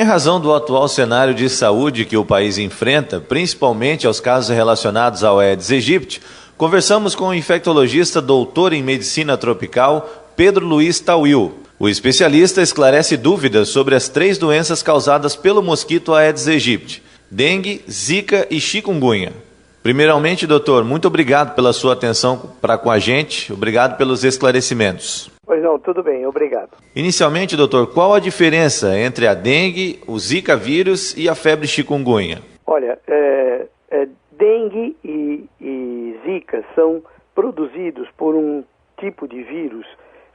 Em razão do atual cenário de saúde que o país enfrenta, principalmente aos casos relacionados ao Aedes aegypti, conversamos com o infectologista doutor em medicina tropical, Pedro Luiz Tawil. O especialista esclarece dúvidas sobre as 3 doenças causadas pelo mosquito Aedes aegypti: dengue, zika e chikungunya. Primeiramente, doutor, muito obrigado pela sua atenção para com a gente, obrigado pelos esclarecimentos. Pois não, tudo bem, obrigado. Inicialmente, doutor, qual a diferença entre a dengue, o zika vírus e a febre chikungunya? Olha, dengue e zika são produzidos por um tipo de vírus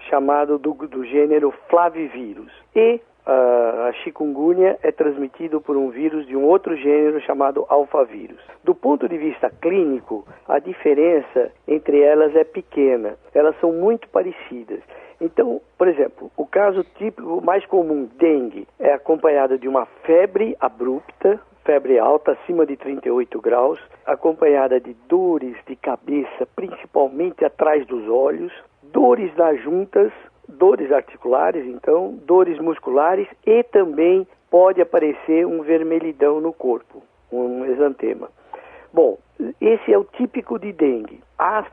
chamado do gênero flavivírus. E a chikungunya é transmitido por um vírus de um outro gênero chamado alfavírus. Do ponto de vista clínico, a diferença entre elas é pequena. Elas são muito parecidas. Então, por exemplo, o caso típico mais comum, dengue, é acompanhado de uma febre abrupta, febre alta, acima de 38 graus, acompanhada de dores de cabeça, principalmente atrás dos olhos, dores nas juntas, dores articulares, então, dores musculares e também pode aparecer um vermelhidão no corpo, um exantema. Bom, esse é o típico de dengue. Há as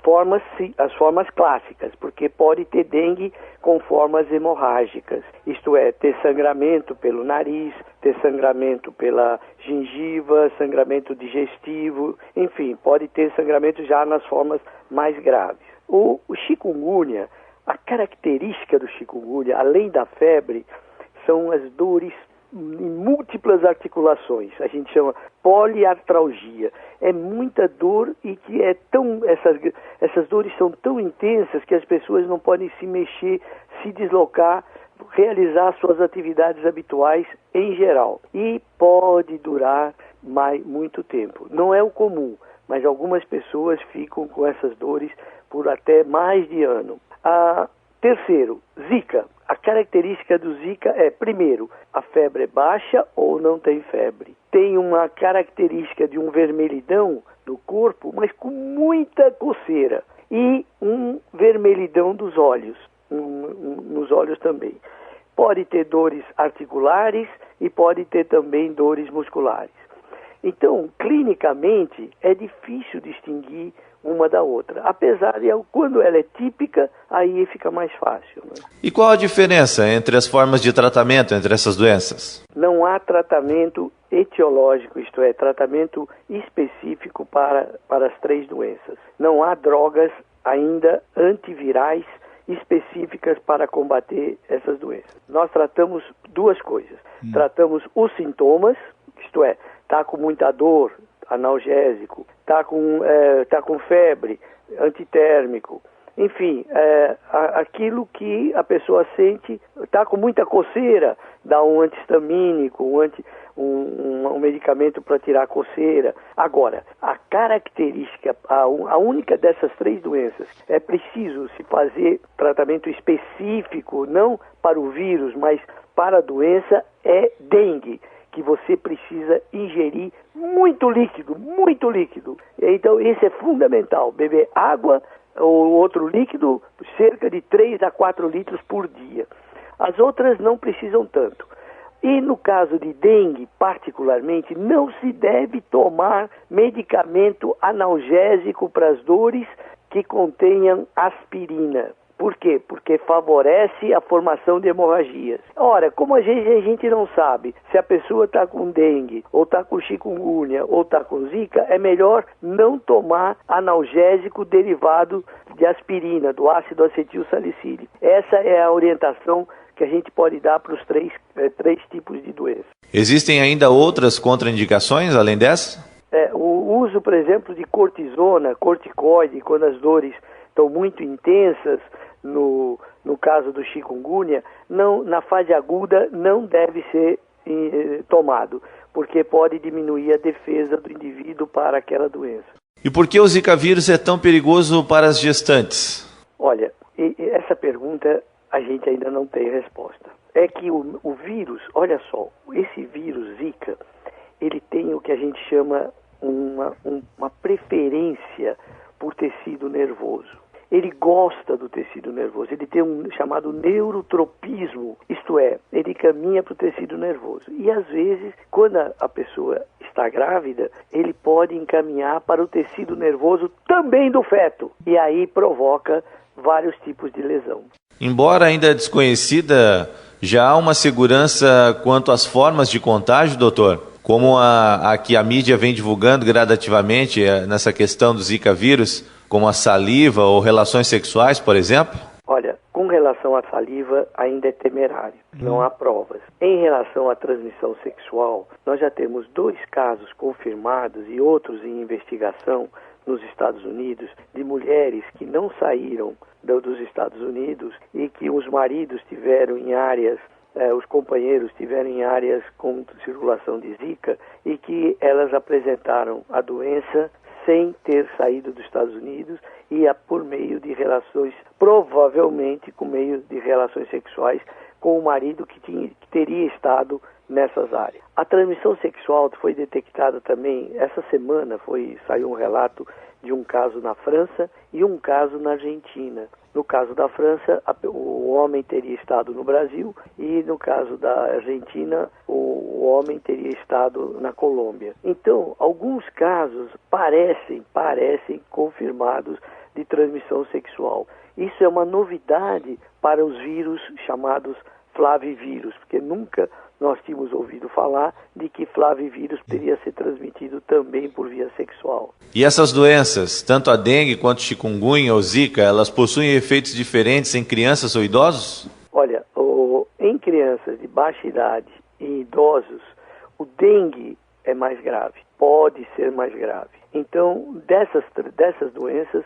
formas clássicas, porque pode ter dengue com formas hemorrágicas, isto é, ter sangramento pelo nariz, ter sangramento pela gengiva, sangramento digestivo, enfim, pode ter sangramento já nas formas mais graves. O chikungunya, a característica do chikungunya, além da febre, são as dores em múltiplas articulações. A gente chama poliartralgia. É muita dor e que essas dores são tão intensas que as pessoas não podem se mexer, se deslocar, realizar suas atividades habituais em geral. E pode durar muito tempo. Não é o comum, mas algumas pessoas ficam com essas dores por até mais de ano. Terceiro, zika. A característica do zika é, primeiro, a febre é baixa ou não tem febre. Tem uma característica de um vermelhidão no corpo, mas com muita coceira. E um vermelhidão dos olhos, nos olhos também. Pode ter dores articulares e pode ter também dores musculares. Então, clinicamente, é difícil distinguir uma da outra. Apesar de, quando ela é típica, aí fica mais fácil. Né? E qual a diferença entre as formas de tratamento entre essas doenças? Não há tratamento etiológico, isto é, tratamento específico para as 3 doenças. Não há drogas ainda antivirais específicas para combater essas doenças. Nós tratamos 2 coisas. Tratamos os sintomas, isto é, está com muita dor, analgésico, está com febre, antitérmico, enfim, aquilo que a pessoa sente, está com muita coceira, dá um antihistamínico, um medicamento para tirar a coceira. Agora, a característica, a única dessas 3 doenças, é preciso se fazer tratamento específico, não para o vírus, mas para a doença, é dengue, que você precisa ingerir muito líquido, muito líquido. Então, isso é fundamental, beber água ou outro líquido, cerca de 3 a 4 litros por dia. As outras não precisam tanto. E no caso de dengue, particularmente, não se deve tomar medicamento analgésico para as dores que contenham aspirina. Por quê? Porque favorece a formação de hemorragias. Ora, como a gente não sabe se a pessoa está com dengue, ou está com chikungunya, ou está com zika, é melhor não tomar analgésico derivado de aspirina, do ácido acetil salicílico. Essa é a orientação que a gente pode dar para os 3 tipos de doença. Existem ainda outras contraindicações além dessa? O uso, por exemplo, de cortisona, corticoide, quando as dores estão muito intensas, no caso do chikungunya, na fase aguda não deve ser tomado, porque pode diminuir a defesa do indivíduo para aquela doença. E por que o Zika vírus é tão perigoso para as gestantes? Olha, essa pergunta a gente ainda não tem resposta. É que o vírus, olha só, esse vírus Zika, ele tem o que a gente chama uma preferência por tecido nervoso. ele gosta do tecido nervoso, ele tem um chamado neurotropismo, isto é, ele caminha para o tecido nervoso. E às vezes, quando a pessoa está grávida, ele pode encaminhar para o tecido nervoso também do feto, e aí provoca vários tipos de lesão. Embora ainda desconhecida, já há uma segurança quanto às formas de contágio, doutor? Como a que a mídia vem divulgando gradativamente nessa questão do Zika vírus, como a saliva ou relações sexuais, por exemplo? Olha, com relação à saliva, ainda é temerário, não há provas. Em relação à transmissão sexual, nós já temos 2 casos confirmados e outros em investigação nos Estados Unidos, de mulheres que não saíram dos Estados Unidos e que os maridos tiveram em áreas, os companheiros tiveram em áreas com circulação de Zika e que elas apresentaram a doença sem ter saído dos Estados Unidos e por meio de relações, provavelmente com meio de relações sexuais com o marido que teria estado nessas áreas. A transmissão sexual foi detectada também, essa semana saiu um relato de um caso na França e um caso na Argentina. No caso da França, o homem teria estado no Brasil e no caso da Argentina, o homem teria estado na Colômbia. Então, alguns casos parecem confirmados de transmissão sexual. Isso é uma novidade para os vírus chamados flavivírus, porque nunca nós tínhamos ouvido falar de que flavivírus poderia ser transmitido também por via sexual. E essas doenças, tanto a dengue quanto chikungunya ou zika, elas possuem efeitos diferentes em crianças ou idosos? Olha, em crianças de baixa idade e idosos, o dengue é mais grave, pode ser mais grave. Então, dessas doenças,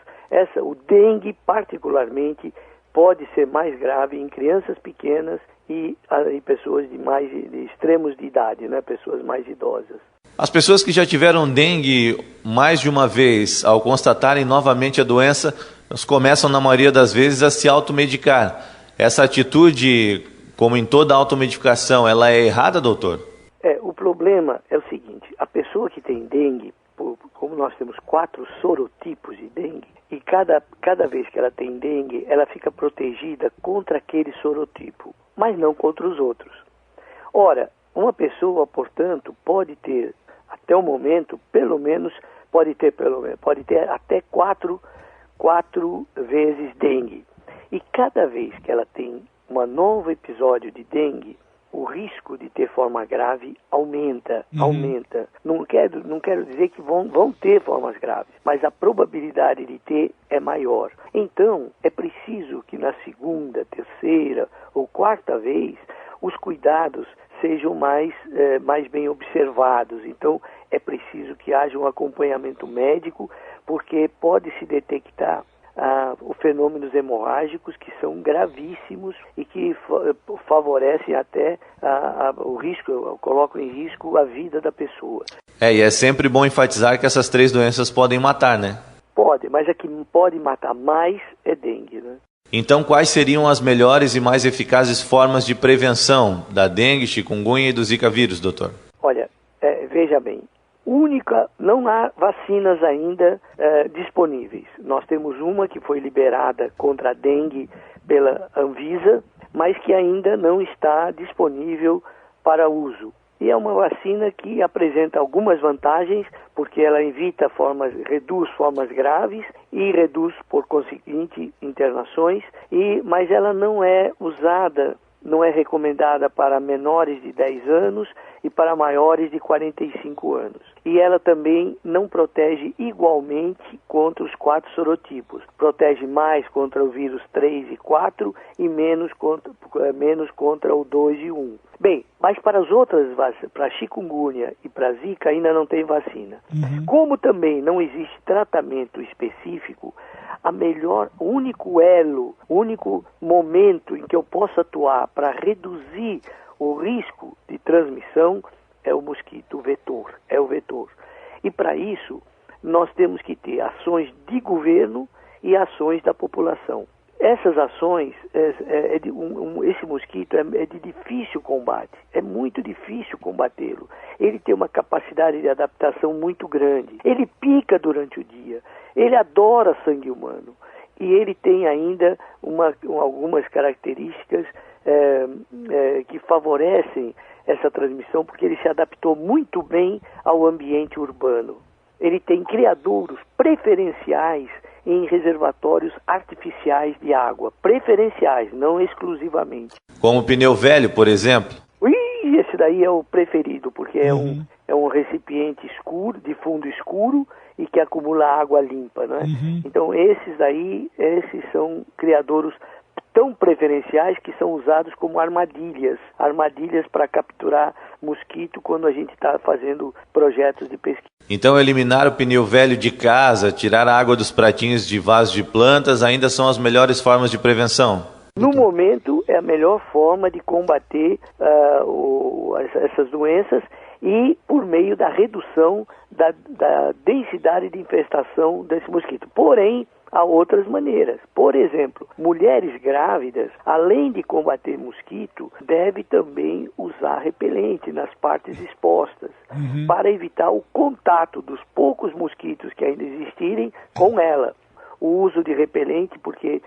o dengue particularmente pode ser mais grave em crianças pequenas e pessoas de extremos de idade, né? Pessoas mais idosas. As pessoas que já tiveram dengue mais de uma vez, ao constatarem novamente a doença, elas começam, na maioria das vezes, a se automedicar. Essa atitude, como em toda automedicação, ela é errada, doutor? O problema é o seguinte, a pessoa que tem dengue, como nós temos 4 sorotipos de dengue, e cada vez que ela tem dengue, ela fica protegida contra aquele sorotipo, mas não contra os outros. Ora, uma pessoa, portanto, pode ter, até o momento, pode ter até 4 vezes dengue. E cada vez que ela tem um novo episódio de dengue, o risco de ter forma grave aumenta. Não quero dizer que vão ter formas graves, mas a probabilidade de ter é maior. Então, é preciso que na segunda, terceira ou quarta vez, os cuidados sejam mais bem observados. Então, é preciso que haja um acompanhamento médico, porque pode-se detectar os fenômenos hemorrágicos que são gravíssimos e que favorecem até o risco, colocam em risco a vida da pessoa. E é sempre bom enfatizar que essas 3 doenças podem matar, né? Pode, mas a que pode matar mais é dengue, né? Então, quais seriam as melhores e mais eficazes formas de prevenção da dengue, chikungunya e do Zika vírus, doutor? Olha, veja bem, não há vacinas ainda disponíveis. Nós temos uma que foi liberada contra a dengue pela Anvisa, mas que ainda não está disponível para uso. E é uma vacina que apresenta algumas vantagens, porque ela reduz formas graves e reduz, por conseguinte, internações, mas ela não é usada, não é recomendada para menores de 10 anos e para maiores de 45 anos. E ela também não protege igualmente contra os 4 sorotipos. Protege mais contra o vírus 3 e 4 e menos contra o 2 e 1. Bem, mas para as outras, para chikungunya e para zika, ainda não tem vacina. Como também não existe tratamento específico, o único momento em que eu posso atuar para reduzir o risco de transmissão é o mosquito, o vetor. E para isso, nós temos que ter ações de governo e ações da população. Essas ações, esse mosquito é de difícil combate, é muito difícil combatê-lo. Ele tem uma capacidade de adaptação muito grande, ele pica durante o dia, ele adora sangue humano. e ele tem ainda algumas características que favorecem essa transmissão, porque ele se adaptou muito bem ao ambiente urbano. Ele tem criadouros preferenciais em reservatórios artificiais de água, preferenciais, não exclusivamente. Como o pneu velho, por exemplo? Esse daí é o preferido, porque é um recipiente escuro, de fundo escuro, e que acumula água limpa, né? Então esses são criadouros tão preferenciais que são usados como armadilhas para capturar mosquito quando a gente está fazendo projetos de pesquisa. Então eliminar o pneu velho de casa, tirar a água dos pratinhos de vasos de plantas ainda são as melhores formas de prevenção? No momento é a melhor forma de combater essas doenças e por meio da redução da densidade de infestação desse mosquito. Porém, há outras maneiras. Por exemplo, mulheres grávidas, além de combater mosquito, deve também usar repelente nas partes expostas, para evitar o contato dos poucos mosquitos que ainda existirem com ela. O uso de repelente, porque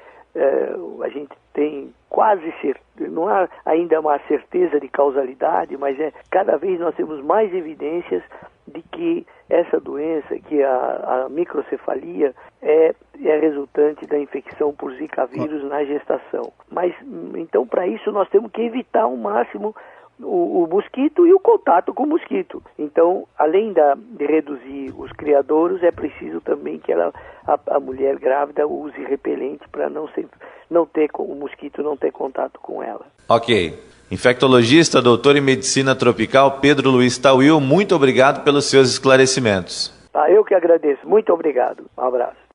a gente tem quase certeza, não há ainda uma certeza de causalidade, mas cada vez nós temos mais evidências de que essa doença, que a microcefalia, é resultante da infecção por Zika vírus na gestação. Mas, então, para isso, nós temos que evitar ao máximo o mosquito e o contato com o mosquito. Então, além de reduzir os criadouros, é preciso também que a mulher grávida use repelente para o mosquito não ter contato com ela. Ok. Infectologista, doutor em medicina tropical, Pedro Luiz Tawil, muito obrigado pelos seus esclarecimentos. Eu que agradeço. Muito obrigado. Um abraço.